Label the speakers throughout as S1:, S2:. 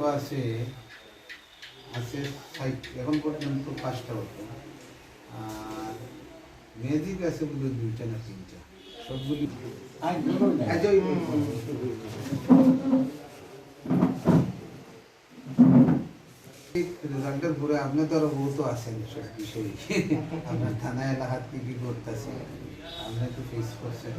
S1: বিধানসভা আছে আছে এখন পর্যন্ত 5টা হতো, আর ম্যাজিক আছে বলে 2টা না 3টা, সবগুলি রেজাল্টের পরে আপনি তো আরো বহুত আছেন সব বিষয়ে, আপনার থানা এলাকার কি করতেছে আপনি তো ফেস করছেন।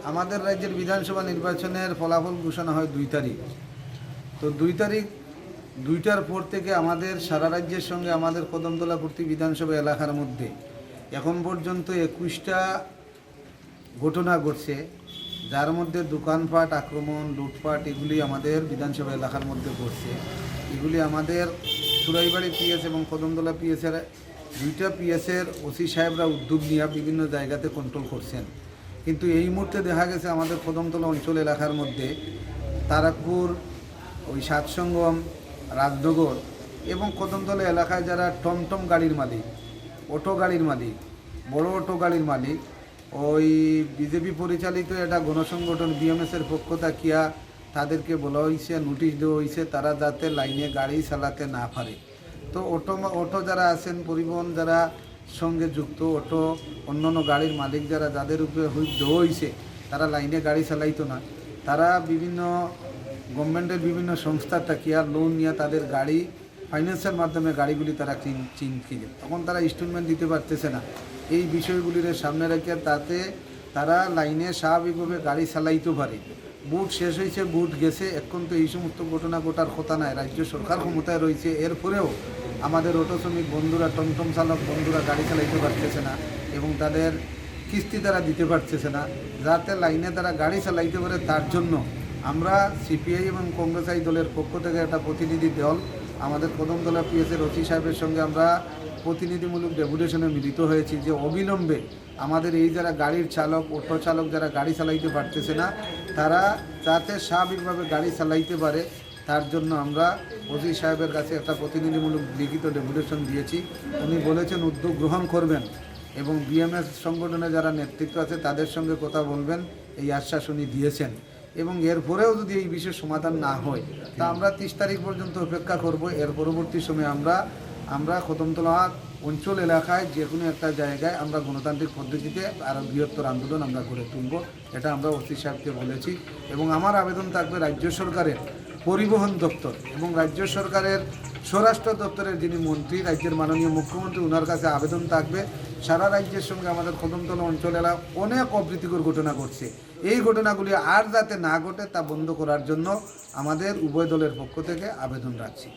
S1: আমাদের রাজ্যের বিধানসভা নির্বাচনের ফলাফল ঘোষণা হয় 2 তারিখ। তো 2 তারিখ 2টার পর থেকে আমাদের সারা রাজ্যের সঙ্গে আমাদের কদমতলা পূর্তি বিধানসভা এলাকার মধ্যে এখন পর্যন্ত 21টা ঘটনা ঘটছে, যার মধ্যে দোকানপাট আক্রমণ, লুটপাট এগুলি আমাদের বিধানসভা এলাকার মধ্যে ঘটছে। এগুলি আমাদের সুরাইবাড়ি পিএস এবং কদমতলা পিএসের 2টা পিএসের ওসি সাহেবরা উদ্যোগ নিয়ে বিভিন্ন জায়গাতে কন্ট্রোল করছেন। কিন্তু এই মুহূর্তে দেখা গেছে আমাদের কদমতলা অঞ্চল এলাকার মধ্যে তারাকপুর, ওই সাতসঙ্গম, রাজনগর এবং কদমতলা এলাকায় যারা টমটম গাড়ির মালিক, অটো গাড়ির মালিক, বড় অটো গাড়ির মালিক, ওই বিজেপি পরিচালিত একটা গণসংগঠন বিএমএসের পক্ষ থাকিয়া তাদেরকে বলা হয়েছে, নোটিশ দেওয়া হয়েছে তারা যাতে লাইনে গাড়ি চালাতে না পারে। তো অটো যারা আছেন, পরিবহন যারা সঙ্গে যুক্ত, অটো অন্যান্য গাড়ির মালিক যারা, যাদের উপরে হুইপ দেওয়া হয়েছে তারা লাইনে গাড়ি চালাইতো না, তারা বিভিন্ন গভর্নমেন্টের বিভিন্ন সংস্থার থাকিয়া লোন নিয়ে তাদের গাড়ি ফাইন্যান্সের মাধ্যমে গাড়িগুলি তারা কিনে, তখন তারা ইনস্টলমেন্ট দিতে পারতেছে না। এই বিষয়গুলির সামনে রেখে তাতে তারা লাইনে স্বাভাবিকভাবে গাড়ি চালাইতে পারে। বুট শেষ হয়েছে, বুট গেছে, এখন তো এই সমস্ত ঘটনা ঘটার কথা নয়। রাজ্য সরকার ক্ষমতায় রয়েছে, এরপরেও আমাদের অটো শ্রমিক বন্ধুরা, টমটম চালক বন্ধুরা গাড়ি চালাইতে পারতেছে না এবং তাদের কিস্তি তারা দিতে পারতেছে না, যাতে লাইনে তারা গাড়ি চালাইতে পারে। তার জন্য আমরা সিপিআই এবং কংগ্রেস দলের পক্ষ থেকে একটা প্রতিনিধি দল আমাদের কদমতলা পিএসের ওসি সাহেবের সঙ্গে আমরা প্রতিনিধিমূলক ডেপুটেশনে মিলিত হয়েছি যে অবিলম্বে আমাদের এই যারা গাড়ির চালক, অটো চালক যারা গাড়ি চালাইতে পারতেছে না, তারা যাতে স্বাভাবিকভাবে গাড়ি চালাইতে পারে, তার জন্য আমরা ওসি সাহেবের কাছে একটা প্রতিনিধিমূলক লিখিত ডেপুটেশন দিয়েছি। উনি বলেছেন উদ্যোগ গ্রহণ করবেন এবং বিএমএস সংগঠনে যারা নেতৃত্ব আছে তাদের সঙ্গে কথা বলবেন, এই আশ্বাস উনি দিয়েছেন। এবং এরপরেও যদি এই বিষয়ের সমাধান না হয় তা আমরা 30 তারিখ পর্যন্ত অপেক্ষা করব। এর পরবর্তী সময়ে আমরা কদমতলা অঞ্চল এলাকায় যে কোনো একটা জায়গায় আমরা গণতান্ত্রিক পদ্ধতিতে আরও বৃহত্তর আন্দোলন আমরা গড়ে তুলব, এটা আমরা ওসি সাহেবকে বলেছি। এবং আমার আবেদন থাকবে রাজ্য সরকারের পরিবহন দপ্তর এবং রাজ্য সরকারের স্বরাষ্ট্র দপ্তরের যিনি মন্ত্রী, রাজ্যের মাননীয় মুখ্যমন্ত্রী, ওনার কাছে আবেদন থাকবে সারা রাজ্যের সঙ্গে আমাদের কদমতলা অঞ্চল এলাকা অনেক অপ্রীতিকর ঘটনা ঘটছে, এই ঘটনাগুলি আর যাতে না ঘটে তা বন্ধ করার জন্য আমাদের উভয় দলের পক্ষ থেকে আবেদন রাখছি।